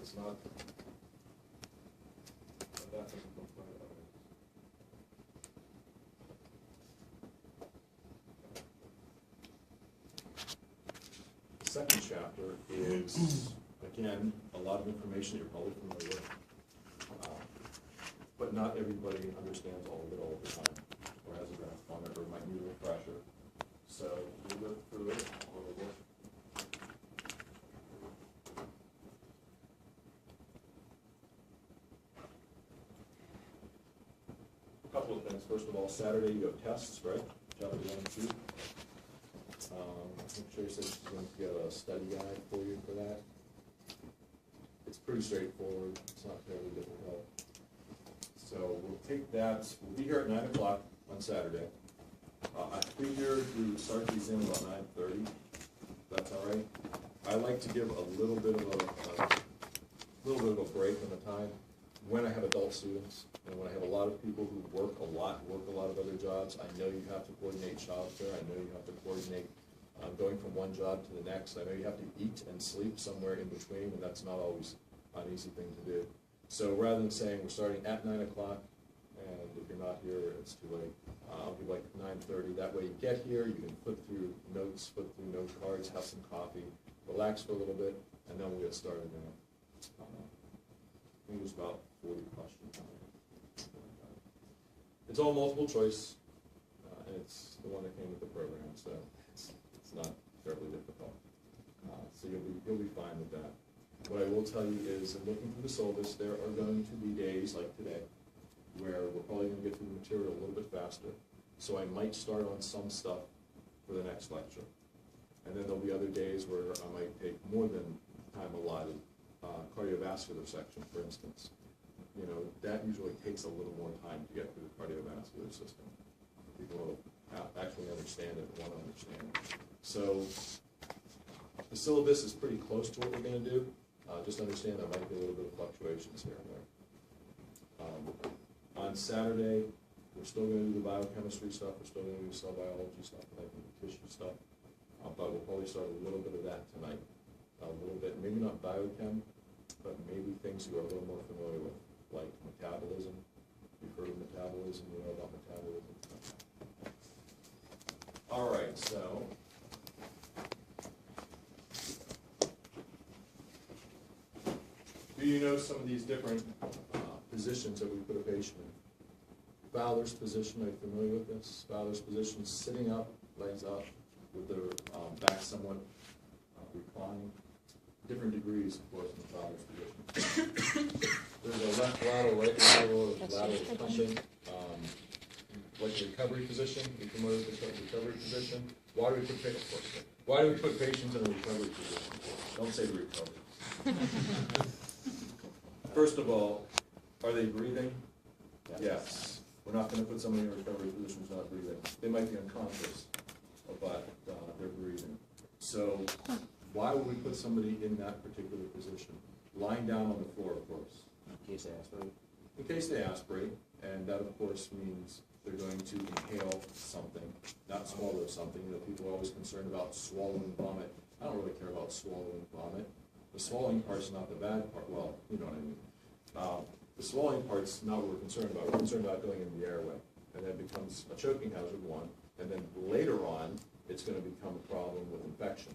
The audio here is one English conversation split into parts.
it's not that difficult. The second chapter is, again, a lot of information you're probably familiar with, but not everybody understands all of it all the time, or has a grasp on it, or might need a refresher. So we'll go through it a little bit. A couple of things. First of all, Saturday you have tests, right? Chapter 1 and 2. I'm sure you said she's going to get a study guide for you for that. It's pretty straightforward. It's not terribly difficult. So we'll take that. We'll be here at 9 o'clock on Saturday. I figured we would start these in about 9:30. That's all right. I like to give a little bit of a break in the time when I have adult students and when I have a lot of people who work a lot of other jobs. I know you have to coordinate childcare. I know you have to coordinate going from one job to the next. I know you have to eat and sleep somewhere in between, and that's not always an easy thing to do. So rather than saying we're starting at 9 o'clock, and if you're not here, it's too late, I'll be like 9:30. That way you get here, you can flip through notes, flip through note cards, have some coffee, relax for a little bit, and then we'll get started now. I think it was about 40 questions. It's all multiple choice, and it's the one that came with the program, so it's not terribly difficult. So you'll be fine with that. What I will tell you is, in looking through the syllabus, there are going to be days like today where we're probably going to get through the material a little bit faster. So I might start on some stuff for the next lecture. And then there'll be other days where I might take more than time allotted. Cardiovascular section, for instance. You know, that usually takes a little more time to get through the cardiovascular system. People will actually understand it and want to understand it. So the syllabus is pretty close to what we're going to do. Just understand there might be a little bit of fluctuations here and there. On Saturday, we're still going to do the biochemistry stuff. We're still going to do cell biology stuff, and I think the tissue stuff. But we'll probably start a little bit of that tonight. A little bit, maybe not biochem, but maybe things you are a little more familiar with, like metabolism. You've heard of metabolism, you know about metabolism. All right, so do you know some of these different positions that we put a patient in? Fowler's position, are you familiar with this? Fowler's position, sitting up, legs up, with their back somewhat reclined. Different degrees, of course, in the Fowler's position. There's a left lateral, right lateral punching, like the recovery position. You familiar with the recovery position? Why do we put patients in a recovery position? Don't say recovery. First of all, are they breathing? Yes. We're not going to put somebody in a recovery position who's not breathing. They might be unconscious, but they're breathing. So why would we put somebody in that particular position? Lying down on the floor, of course. In case they aspirate. In case they aspirate, and that, of course, means they're going to inhale something, not swallow something. You know, people are always concerned about swallowing vomit. I don't really care about swallowing vomit. The swallowing part's not the bad part. Well, you know what I mean. The swallowing part's not what we're concerned about. We're concerned about going in the airway, and that becomes a choking hazard, one, and then later on, it's going to become a problem with infection.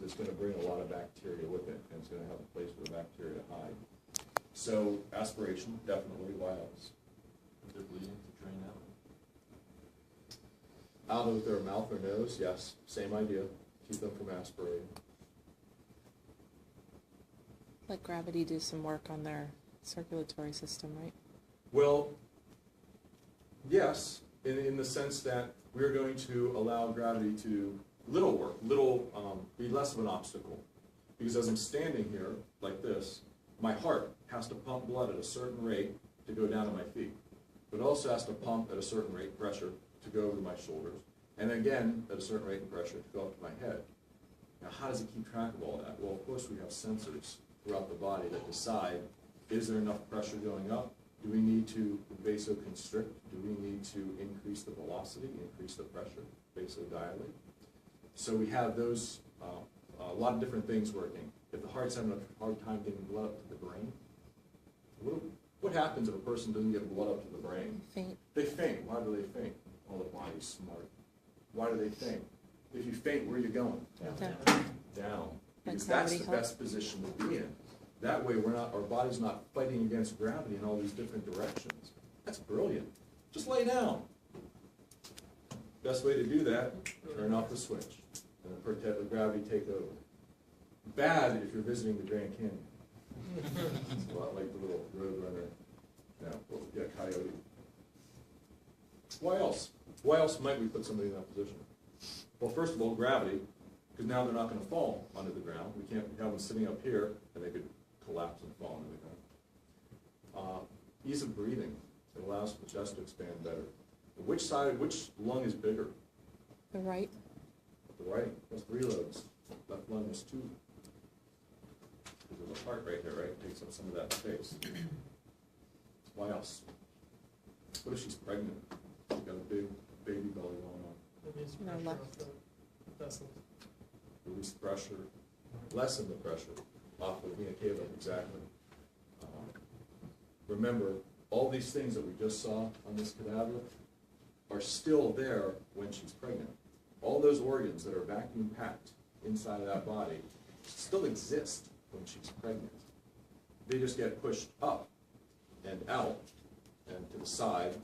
It's going to bring a lot of bacteria with it, and it's going to have a place for the bacteria to hide. So aspiration, definitely. Why else? If they're bleeding, to drain out. Out of their mouth or nose, yes, same idea. Keep them from aspirating. Let gravity do some work on their circulatory system, right? Well, yes, in the sense that we're going to allow gravity to be less of an obstacle. Because as I'm standing here, like this, my heart has to pump blood at a certain rate to go down to my feet. But it also has to pump at a certain rate pressure to go over to my shoulders. And again, at a certain rate and pressure to go up to my head. Now, how does it keep track of all that? Well, of course, we have sensors throughout the body that decide, is there enough pressure going up? Do we need to vasoconstrict? Do we need to increase the velocity, increase the pressure, vasodilate? So we have those, a lot of different things working. if the heart's having a hard time getting blood up to the brain, what happens if a person doesn't get blood up to the brain? Faint. They faint. Why do they faint? Oh, the body's smart. Why do they faint? If you faint, where are you going? Down. Because that's the best position to be in. That way our body's not fighting against gravity in all these different directions. That's brilliant. Just lay down. Best way to do that, turn off the switch and let the gravity take over. Bad if you're visiting the Grand Canyon. It's a lot like the little road runner. Coyote. Why else? Why else might we put somebody in that position? Well, first of all, gravity, because now they're not going to fall onto the ground. We can't have them sitting up here, and they could collapse and fall into the ground. Ease of breathing. It allows the chest to expand better. Which lung is bigger? The right. The right. That's 3 lobes. Left lung is 2. There's a heart right here, right? Takes up some of that space. Why else? What if she's pregnant? She's got a big baby belly going on. No, left. Release pressure. Lessen the pressure off the vena cava, exactly. Remember, all these things that we just saw on this cadaver are still there when she's pregnant. All those organs that are vacuum packed inside of that body still exist when she's pregnant. They just get pushed up and out and to the side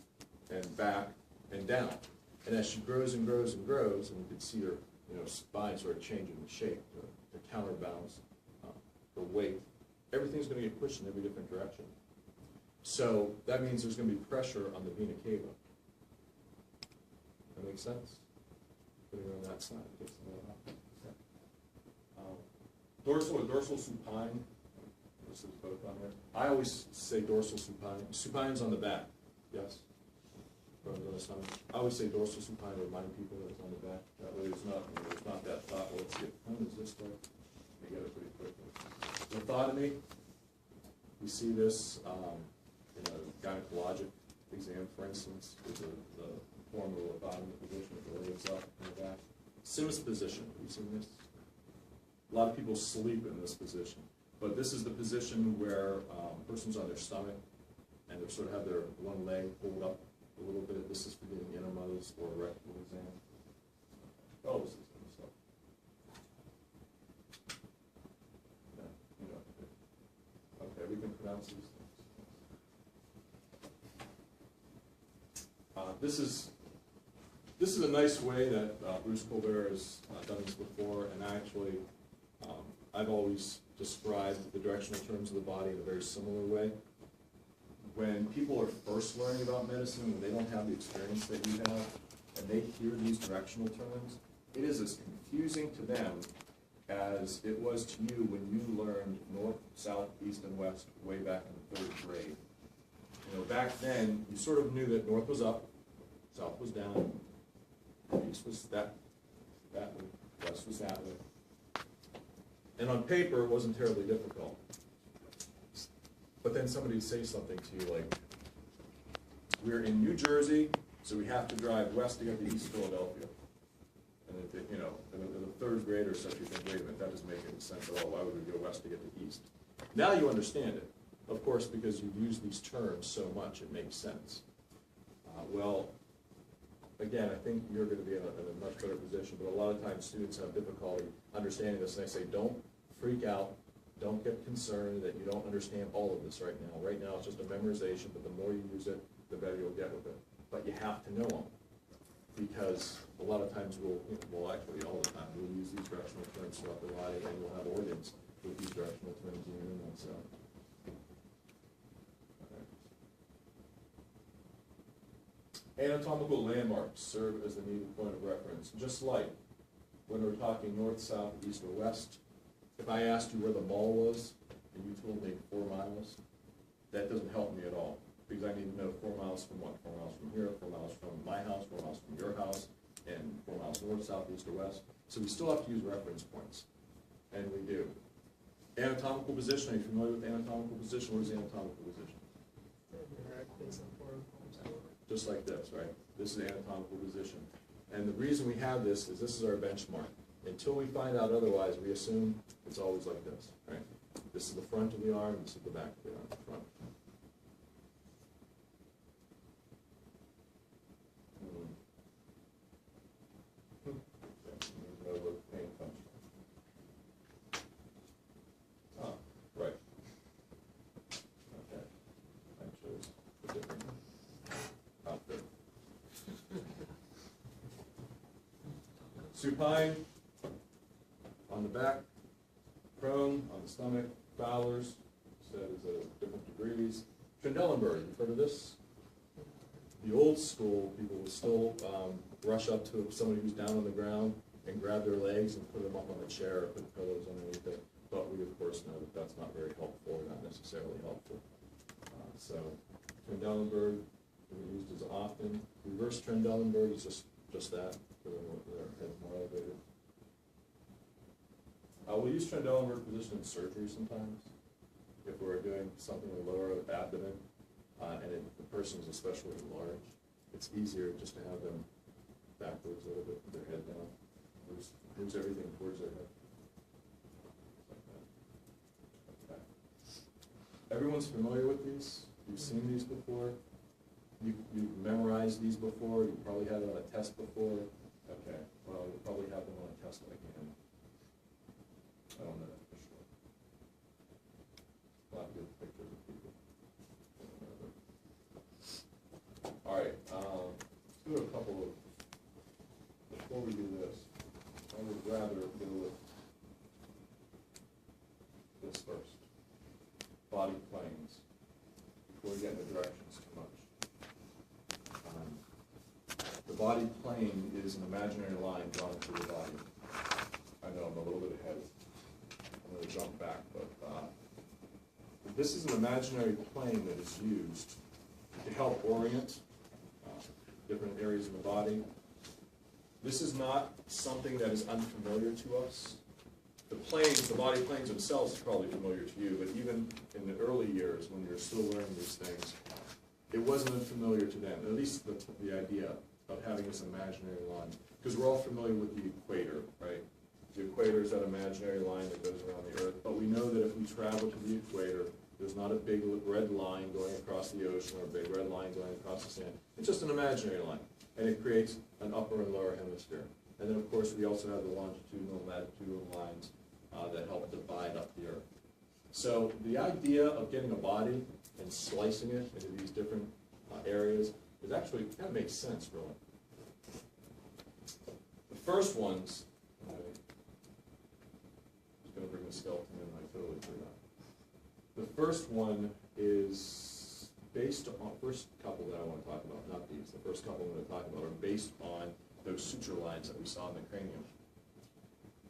and back and down. And as she grows and grows and grows, and you can see her spine sort of changing the shape to counterbalance the weight, everything's going to get pushed in every different direction. So that means there's going to be pressure on the vena cava. That makes sense? Putting it on that side. Dorsal supine. This is both on there. I always say dorsal supine. Supine's on the back. Yes? On the stomach. I always say dorsal supine to remind people that it's on the back. That way it's not that thought. Well, let's get when is this way? We get it pretty quickly. Lithotomy. We see this in a gynecologic exam, for instance. There's the form of a lithotomy position with the legs up and the back. Simmons position. Have you seen this? A lot of people sleep in this position, but this is the position where a person's on their stomach and they sort of have their one leg pulled up a little bit. This is for getting innermost or rectal exam. Oh, this is good stuff. Yeah, okay, we can pronounce these things. This is a nice way that Bruce Colbert has done this before, and actually I've always described the directional terms of the body in a very similar way. When people are first learning about medicine and they don't have the experience that you have, and they hear these directional terms, it is as confusing to them as it was to you when you learned north, south, east, and west way back in the 3rd grade. Back then, you sort of knew that north was up, south was down, east was that way, west was that way. And on paper, it wasn't terribly difficult. But then somebody would say something to you like, we're in New Jersey, so we have to drive west to get to East Philadelphia. And if and the 3rd grader such you think, wait a minute, that doesn't make any sense at all. Why would we go west to get to east? Now you understand it. Of course, because you've used these terms so much, it makes sense. Well, again, I think you're going to be in a much better position, but a lot of times students have difficulty understanding this, and I say, don't freak out, don't get concerned that you don't understand all of this right now. Right now, it's just a memorization, but the more you use it, the better you'll get with it. But you have to know them, because a lot of times actually all the time, we'll use these directional terms throughout the body, and we'll have organs with these directional terms in them, so. Anatomical landmarks serve as the needed point of reference, just like when we're talking north, south, east, or west. If I asked you where the mall was, and you told me 4 miles, that doesn't help me at all, because I need to know 4 miles from what? 4 miles from here, 4 miles from my house, 4 miles from your house, and 4 miles north, south, east, or west. So we still have to use reference points, and we do. Anatomical position, are you familiar with anatomical position? What is anatomical position? Just like this, right? This is anatomical position. And the reason we have this is our benchmark. until we find out otherwise, we assume it's always like this, right? This is the front of the arm, this is the back of the arm, the front. Know where pain comes from. Ah, right. Okay. I chose a different outfit. Supine on the back, prone on the stomach, Fowler's, said is at different degrees. Trendelenburg, you've heard of this? The old school people would still rush up to somebody who's down on the ground and grab their legs and put them up on a chair or put pillows underneath it. But we, of course, know that that's not very helpful, not necessarily helpful. So Trendelenburg is used as often. Reverse Trendelenburg is just that, for their head more elevated. We'll use Trendelenburg position in surgery sometimes, if we're doing something in the lower abdomen, and if the person is especially large. It's easier just to have them backwards a little bit, with their head down. Moves everything towards their head. Like that. Okay. Everyone's familiar with these? You've seen these before? You've memorized these before? You probably had it on a test before? Okay, well, you'll probably have them on a test again. I don't know that for sure. A lot of good pictures of people. All right, let's do a couple of, before we do this, I would rather go with this first. Body planes, before we get into directions too much. The body plane is an imaginary line drawn through the body. I know I'm a little bit ahead. I'm going to jump back, but this is an imaginary plane that is used to help orient different areas of the body. This is not something that is unfamiliar to us. The planes, the body planes themselves is probably familiar to you, but even in the early years when you're still learning these things, it wasn't unfamiliar to them, at least the idea of having this imaginary line. Because we're all familiar with the equator, right? The equator is that imaginary line that goes around the Earth, but we know that if we travel to the equator, there's not a big red line going across the ocean or a big red line going across the sand. It's just an imaginary line, and it creates an upper and lower hemisphere. And then, of course, we also have the longitudinal and latitudinal lines that help divide up the Earth. So the idea of getting a body and slicing it into these different areas is actually, kind of makes sense, really. The first ones, I was going to bring the skeleton in, I totally forgot. The first one is based on, first couple that I want to talk about, not these, the first couple I'm going to talk about are based on those suture lines that we saw in the cranium.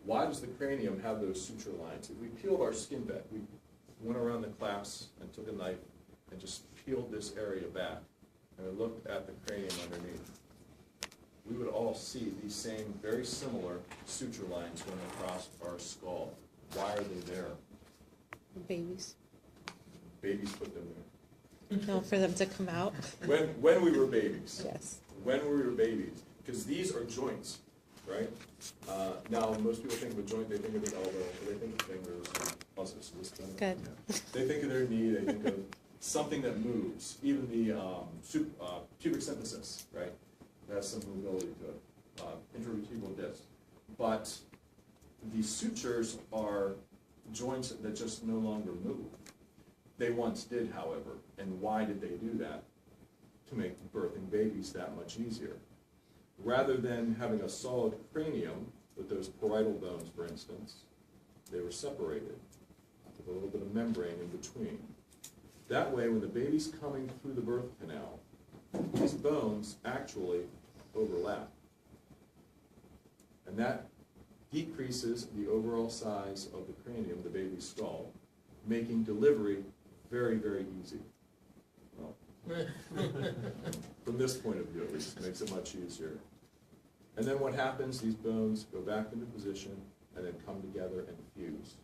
Why does the cranium have those suture lines? If we peeled our skin back, we went around the clasp and took a knife and just peeled this area back, and we looked at the cranium underneath, we would all see these same, very similar suture lines going across our skull. Why are they there? Babies. Babies put them there. No, for them to come out. When we were babies. Yes. When we were babies. Because these are joints, right? Now, most people think of a joint, they think of the elbow, they think of fingers, muscles. Good. Yeah. They think of their knee, they think of something that moves. Even the pubic symphysis, right? It has some mobility to it. Intervertebral disc. But the sutures are joints that just no longer move. They once did, however. And why did they do that? To make birthing babies that much easier. Rather than having a solid cranium with those parietal bones, for instance, they were separated with a little bit of membrane in between. That way, when the baby's coming through the birth canal, these bones actually overlap. And that decreases the overall size of the cranium, the baby's skull, making delivery very, very easy. Well, from this point of view, at least, it makes it much easier. And then what happens, these bones go back into position and then come together and fuse.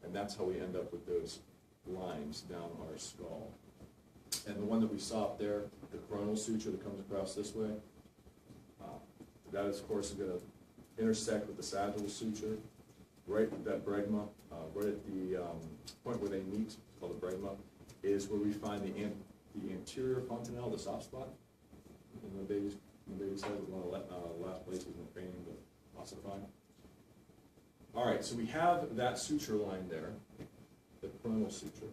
And that's how we end up with those lines down our skull. And the one that we saw up there, the coronal suture that comes across this way, that is, of course, is going to intersect with the sagittal suture, right at that bregma, right at the point where they meet, called the bregma, is where we find the anterior fontanelle, the soft spot in the baby's head, one of the last places in the cranium to ossify. All right, so we have that suture line there, the coronal suture.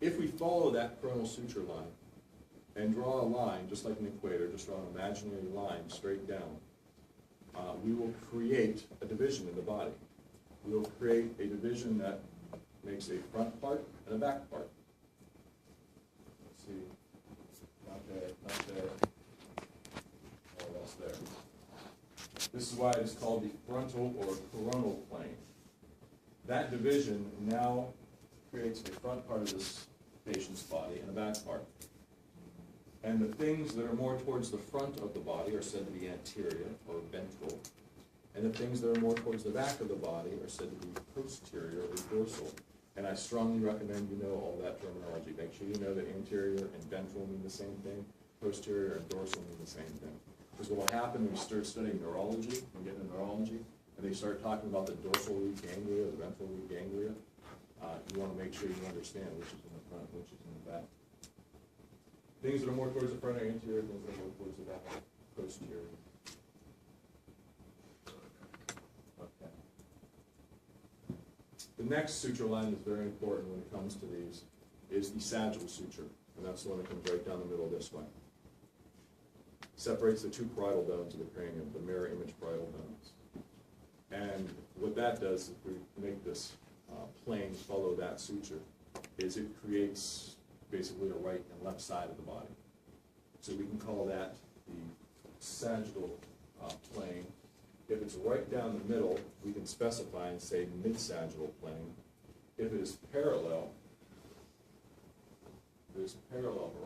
If we follow that coronal suture line and draw a line, just like an equator, just draw an imaginary line straight down, we will create a division in the body. We will create a division that makes a front part and a back part. Let's see, not there, all else there. This is why it is called the frontal or coronal plane. That division now creates a front part of this patient's body and a back part. And the things that are more towards the front of the body are said to be anterior or ventral. And the things that are more towards the back of the body are said to be posterior or dorsal. And I strongly recommend you know all that terminology. Make sure you know that anterior and ventral mean the same thing, posterior and dorsal mean the same thing. Because what will happen when you start studying neurology, and get into neurology, and they start talking about the dorsal root ganglia, the ventral root ganglia, you want to make sure you understand which is in the front, which is in the back. Things that are more towards the front are anterior, things that are more towards the back are posterior. Okay. The next suture line that's very important when it comes to these is the sagittal suture, and that's the one that comes right down the middle this way. Separates the two parietal bones of the cranium, the mirror image parietal bones. And what that does, if we make this plane follow that suture, is it creates basically a right and left side of the body. So we can call that the sagittal plane. If it's right down the middle, we can specify and say mid-sagittal plane. If it is parallel, but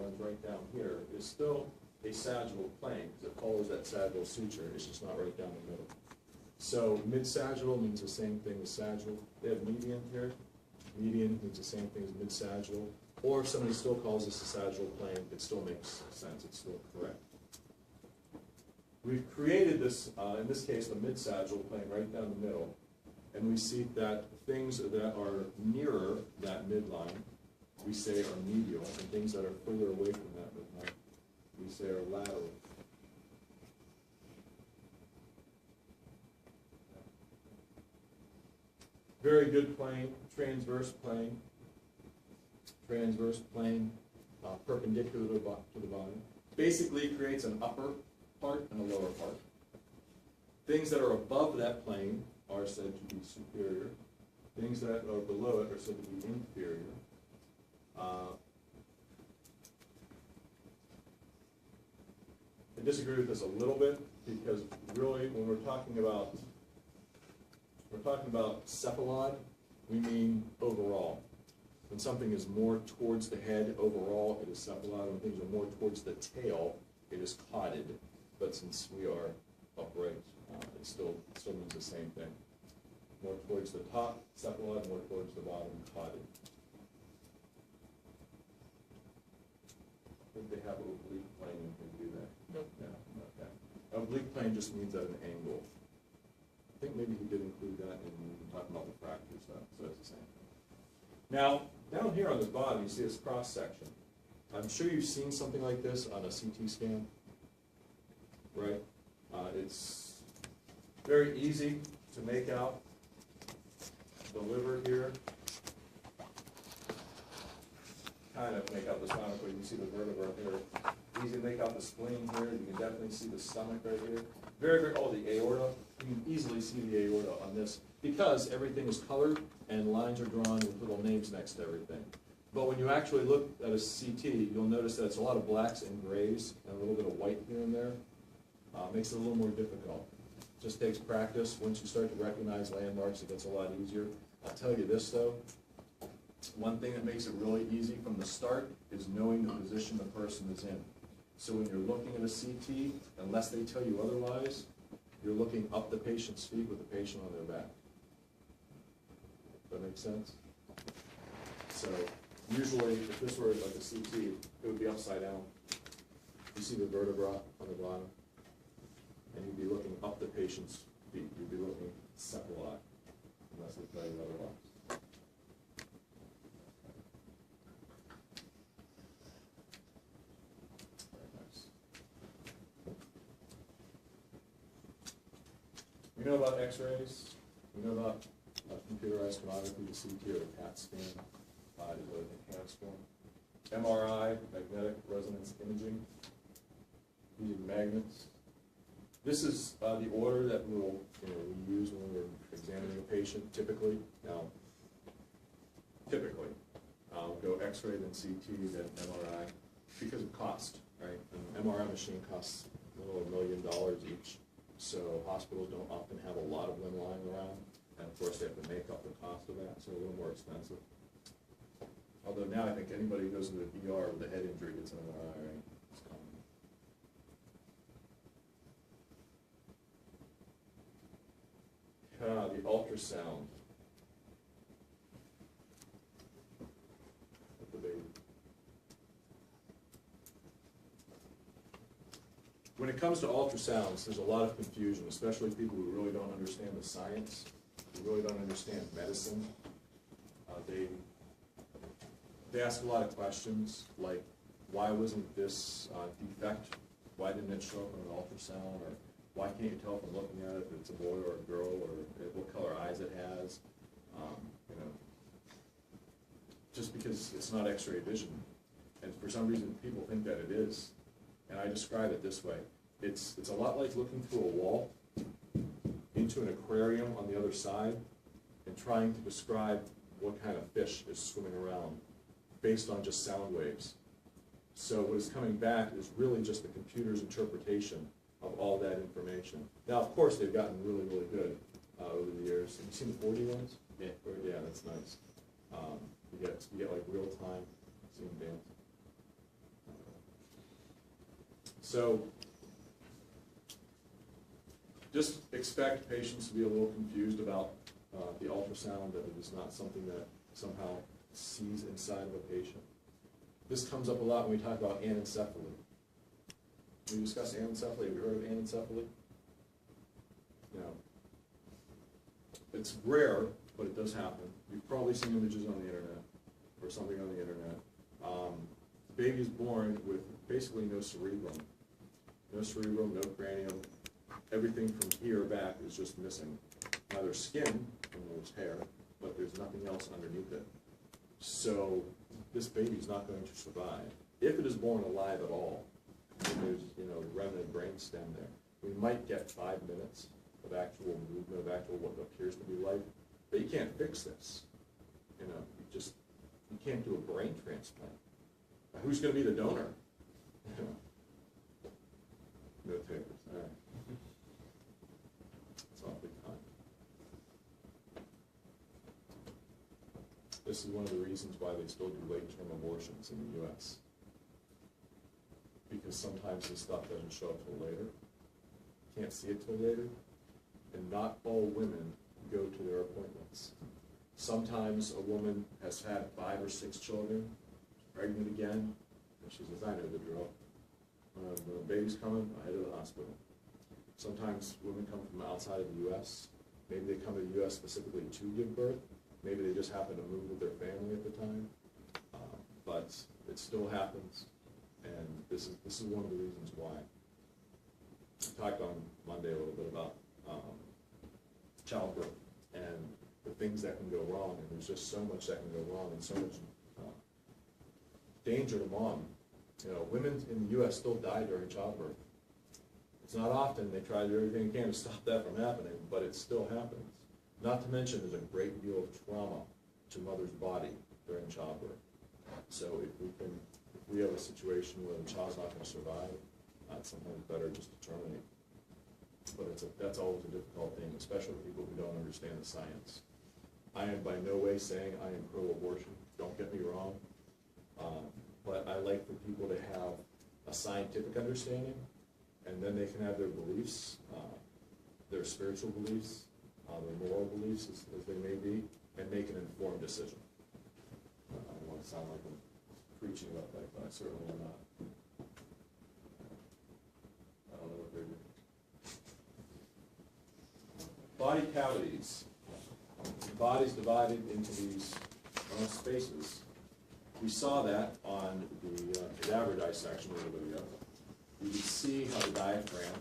runs right down here, it's still a sagittal plane because it follows that sagittal suture. It's just not right down the middle. So mid-sagittal means the same thing as sagittal. They have median here. Median means the same thing as mid-sagittal. Or if somebody still calls this a sagittal plane, it still makes sense. It's still correct. We've created this, in this case, the mid-sagittal plane right down the middle. And we see that things that are nearer that midline, we say are medial, and things that are further away from that midline, we say are lateral. Very good plane, transverse plane, perpendicular to the body. Basically creates an upper part and a lower part. Things that are above that plane are said to be superior. Things that are below it are said to be inferior. I disagree with this a little bit because really when we're talking about cephalad, we mean overall. When something is more towards the head overall, it is cephalad. When things are more towards the tail, it is cauded. But since we are upright, it still means the same thing. More towards the top, cephalad, more towards the bottom, cauded. I think they have an oblique plane and can do that. Nope. No, okay. Oblique plane just means at an angle. I think maybe he did include that in talking about the fracture stuff, so it's the same thing. Now, down here on the bottom, you see this cross section. I'm sure you've seen something like this on a CT scan, right? It's very easy to make out the liver here. Kind of make out the spinal cord. You can see the vertebra here. Easy to make out the spleen here. You can definitely see the stomach right here. The aorta. You can easily see the aorta on this because everything is colored and lines are drawn with little names next to everything. But when you actually look at a CT, you'll notice that it's a lot of blacks and grays and a little bit of white here and there. Makes it a little more difficult. Just takes practice. Once you start to recognize landmarks, it gets a lot easier. I'll tell you this though. One thing that makes it really easy from the start is knowing the position the person is in. So when you're looking at a CT, unless they tell you otherwise, you're looking up the patient's feet with the patient on their back. Does that make sense? So usually, if this were like a CT, it would be upside down. You see the vertebra on the bottom. and you'd be looking up the patient's feet. You'd be looking cephalot, unless they tell you otherwise. Very nice. We know about X-rays. We know about computerized tomography, the CT or the CAT scan, the enhanced one. MRI, magnetic resonance imaging, using magnets. This is the order that we use when we're examining a patient. Typically, go X-ray, then CT, then MRI, because of cost, right? An MRI machine costs a little over $1 million each, so hospitals don't often have a lot of them lying around, and of course they have to make up the cost of that, so a little more expensive. Although now I think anybody who goes to the ER with a head injury gets an MRI, right? It's common. The ultrasound. With the baby. When it comes to ultrasounds, there's a lot of confusion, especially people who really don't understand the science, who really don't understand medicine. They ask a lot of questions, like, why wasn't this defect? Why didn't it show up on an ultrasound? Or why can't you tell from looking at it if it's a boy or a girl, or what color eyes it has? Just because it's not X-ray vision. And for some reason, people think that it is. And I describe it this way. It's a lot like looking through a wall into an aquarium on the other side and trying to describe what kind of fish is swimming around based on just sound waves. So what is coming back is really just the computer's interpretation of all that information. Now, of course, they've gotten really, really good over the years. Have you seen the 4D ones? Yeah. Yeah, that's nice. You get like real time zoom dance. So just expect patients to be a little confused about the ultrasound, that it is not something that somehow sees inside of a patient. This comes up a lot when we talk about anencephaly. We discuss anencephaly. Have you heard of anencephaly? No. It's rare, but it does happen. You've probably seen images on the internet or something on the internet. The baby is born with basically no cerebrum. No cerebrum, no cranium. Everything from here back is just missing. Now there's skin and there's hair, but there's nothing else underneath it. So this baby's not going to survive. If it is born alive at all, and there's remnant brain stem there, we might get 5 minutes of actual movement, of actual what appears to be life, but you can't fix this. You can't do a brain transplant. Now, who's going to be the donor? No takers. All right. It's awfully kind. This is one of the reasons why they still do late-term abortions in the U.S. Because sometimes this stuff doesn't show up till later. Can't see it till later. And not all women go to their appointments. Sometimes a woman has had 5 or 6 children, pregnant again, and she says, I know the drill. When a baby's coming, I head to the hospital. Sometimes women come from outside of the U.S. Maybe they come to the U.S. specifically to give birth. Maybe they just happen to move with their family at the time. But it still happens, and this is one of the reasons why. I talked on Monday a little bit about childbirth and the things that can go wrong, and there's just so much that can go wrong and so much danger to mom. Women in the U.S. still die during childbirth. It's not often. They try to do everything they can to stop that from happening, but it still happens. Not to mention there's a great deal of trauma to mother's body during childbirth. So if we have a situation where the child's not going to survive, it's sometimes better just to terminate. But that's always a difficult thing, especially people who don't understand the science. I am by no way saying I am pro-abortion. Don't get me wrong. But I like for people to have a scientific understanding, and then they can have their beliefs, their spiritual beliefs, their moral beliefs as they may be, and make an informed decision. I don't want to sound like I'm preaching about that, but I certainly am not. I don't know what they're doing. body cavities, the body's divided into these spaces. We saw that on the cadaver dissection a little bit ago. You can see how the diaphragm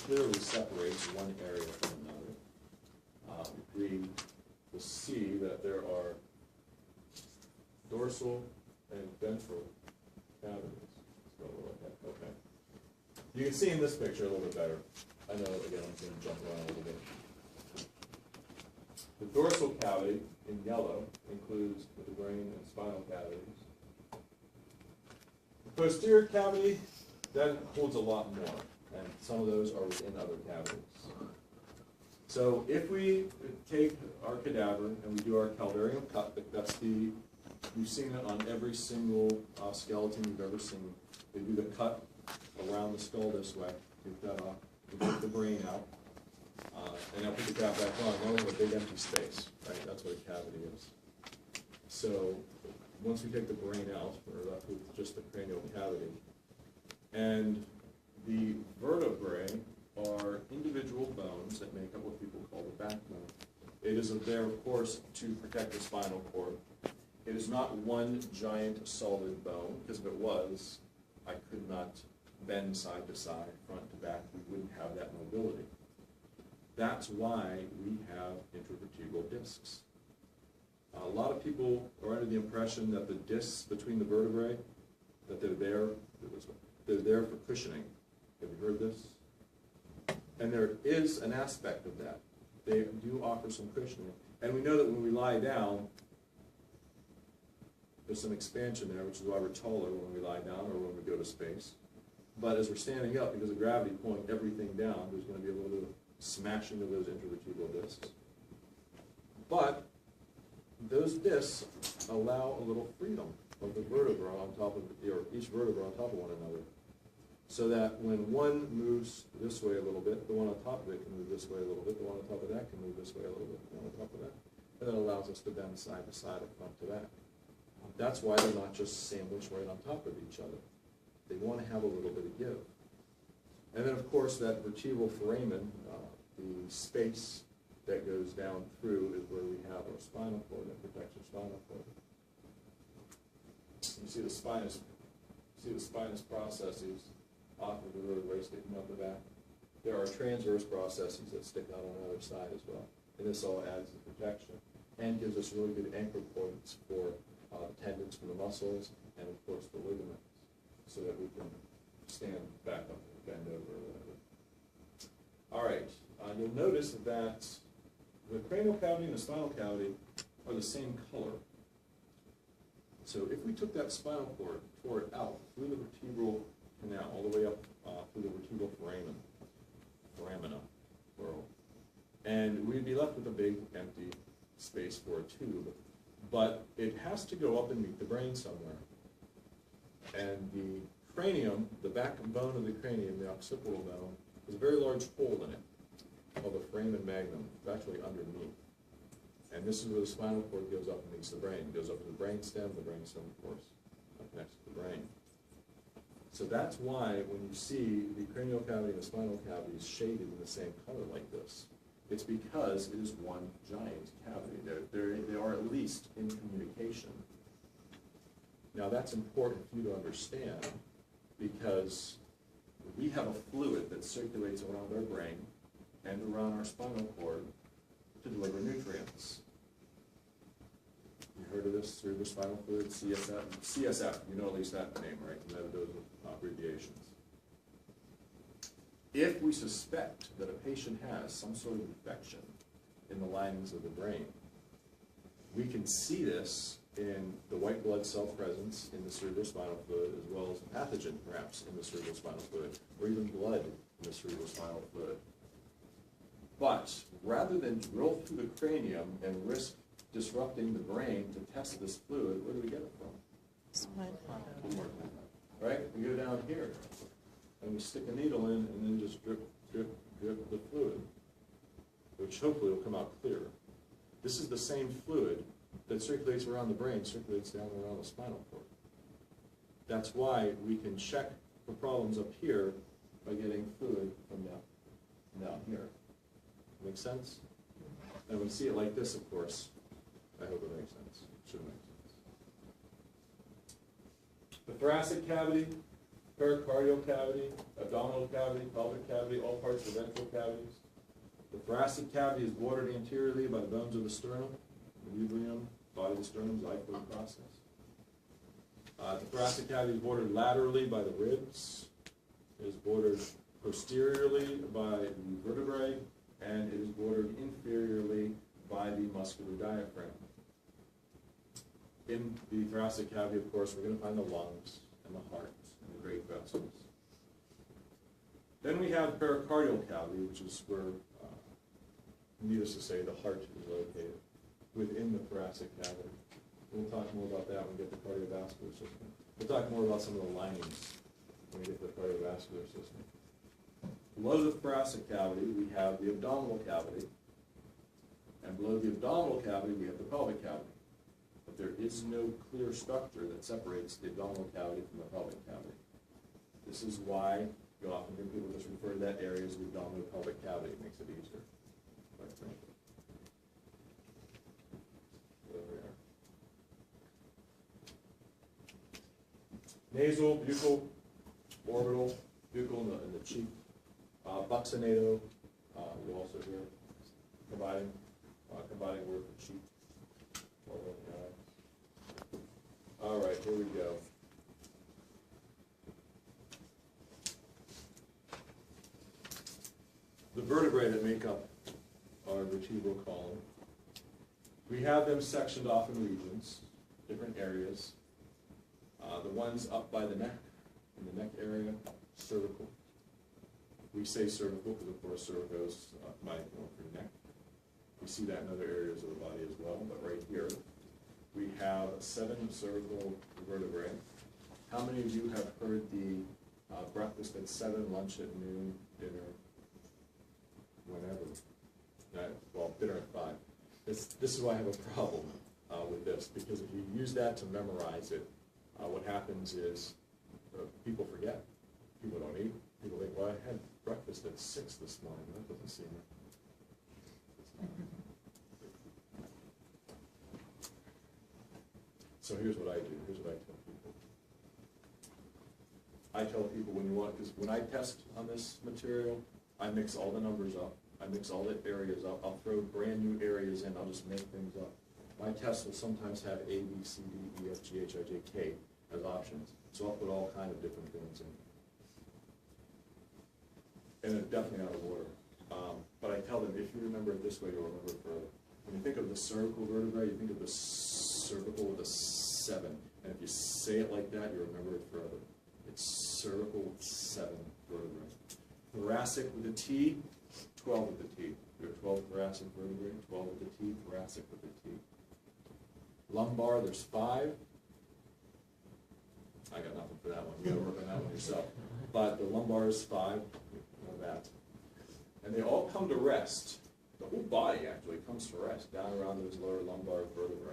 clearly separates one area from another. We will see that there are dorsal and ventral cavities. Let's go like that. Okay. You can see in this picture a little bit better. I know, again, I'm going to jump around a little bit. The dorsal cavity in yellow includes the brain and spinal cavities. The posterior cavity, that holds a lot more, and some of those are within other cavities. So if we take our cadaver and we do our calvarium cut, that's you've seen it on every single skeleton you've ever seen. They do the cut around the skull this way, take that off, we take the brain out, and I'll put the cap back on. Now we have a big empty space, right? That's what a cavity is. So once we take the brain out, we're left with just the cranial cavity. And the vertebrae are individual bones that make up what people call the backbone. It is there, of course, to protect the spinal cord. It is not one giant solid bone, because if it was, I could not bend side to side, front to back. We wouldn't have that mobility. That's why we have intervertebral discs. A lot of people are under the impression that the discs between the vertebrae, that they're there for cushioning. Have you heard this? And there is an aspect of that. They do offer some cushioning. And we know that when we lie down, there's some expansion there, which is why we're taller when we lie down or when we go to space. But as we're standing up, because of gravity pulling everything down, there's going to be a little bit of smashing of those intervertebral discs. But those discs allow a little freedom of the vertebra on top of, or each vertebra on top of one another. So that when one moves this way a little bit, the one on top of it can move this way a little bit, the one on top of that can move this way a little bit, the one on top of that. And that allows us to bend side to side or front to back. That's why they're not just sandwiched right on top of each other. They want to have a little bit of give. And then, of course, that vertebral foramen, the space that goes down through is where we have our spinal cord that protects our spinal cord. You see the spinous processes off of the vertebrae sticking out the back. There are transverse processes that stick out on the other side as well. And this all adds to protection and gives us really good anchor points for the tendons for the muscles and, of course, the ligaments, so that we can stand back up and bend over or whatever. All right, you'll notice that the cranial cavity and the spinal cavity are the same color. So if we took that spinal cord, tore it out through the vertebral canal, all the way up through the vertebral foramina, plural, and we'd be left with a big empty space for a tube, but it has to go up and meet the brain somewhere. And the cranium, the backbone of the cranium, the occipital bone, has a very large hole in it, called the foramen magnum. It's actually underneath. And this is where the spinal cord goes up and meets the brain. It goes up to the brainstem, of course, connects to the brain. So that's why when you see the cranial cavity and the spinal cavity is shaded in the same color like this, it's because it is one giant cavity. They are at least in communication. Now that's important for you to understand, because we have a fluid that circulates around our brain and around our spinal cord to deliver nutrients. You heard of this, cerebrospinal fluid, CSF? CSF, you know at least that name, right? You know those abbreviations. If we suspect that a patient has some sort of infection in the linings of the brain, we can see this in the white blood cell presence in the cerebrospinal fluid, as well as a pathogen perhaps in the cerebrospinal fluid, or even blood in the cerebrospinal fluid. But rather than drill through the cranium and risk disrupting the brain to test this fluid, where do we get it from? Spine. Right? We go down here and we stick a needle in and then just drip, drip, drip the fluid, which hopefully will come out clear. This is the same fluid that circulates around the brain, circulates down around the spinal cord. That's why we can check for problems up here by getting fluid from down here. Make sense? And when you see it like this, of course, I hope it makes sense. It should make sense. The thoracic cavity, pericardial cavity, abdominal cavity, pelvic cavity, all parts of the ventral cavities. The thoracic cavity is bordered anteriorly by the bones of the sternum, the ubrium, body of the sternum, xiphoid process. The thoracic cavity is bordered laterally by the ribs. It is bordered posteriorly by the vertebrae, and it is bordered inferiorly by the muscular diaphragm. In the thoracic cavity, of course, we're going to find the lungs and the heart and the great vessels. Then we have the pericardial cavity, which is where, needless to say, the heart is located within the thoracic cavity. We'll talk more about that when we get to the cardiovascular system. We'll talk more about some of the linings when we get to the cardiovascular system. Below the thoracic cavity, we have the abdominal cavity. And below the abdominal cavity, we have the pelvic cavity. But there is no clear structure that separates the abdominal cavity from the pelvic cavity. This is why you often hear people just refer to that area as the abdominal pelvic cavity. It makes it easier, quite frankly. There we are. Nasal, buccal, orbital, buccal in the cheek. Buccinato, you also hear combining word for cheek. All right, here we go. The vertebrae that make up our vertebral column, we have them sectioned off in regions, different areas. The ones up by the neck, in the neck area, cervical. We say cervical because, of course, cervicals might go through neck. We see that in other areas of the body as well, but right here, we have 7 cervical vertebrae. How many of you have heard the breakfast at 7, lunch at noon, dinner, whenever? Well, dinner at 5. This is why I have a problem with this, because if you use that to memorize it, what happens is people forget. People don't eat. People think, well, I had breakfast at 6 this morning. That doesn't seem right. So here's what I do. Here's what I tell people. I tell people when you want, because when I test on this material, I mix all the numbers up. I mix all the areas up. I'll throw brand new areas in. I'll just make things up. My test will sometimes have A, B, C, D, E, F, G, H, I, J, K as options. So I'll put all kind of different things in. And it's definitely out of order. But I tell them, if you remember it this way, you'll remember it further. When you think of the cervical vertebrae, you think of the cervical with a 7. And if you say it like that, you'll remember it forever. It's cervical with 7 vertebrae. Thoracic with a T, 12 with a T. There are 12 thoracic vertebrae, 12 with a T, thoracic with a T. Lumbar, there's 5. I got nothing for that one. You gotta work on that one yourself. But the lumbar is 5. That. And they all come to rest. The whole body actually comes to rest down around those lower lumbar vertebrae.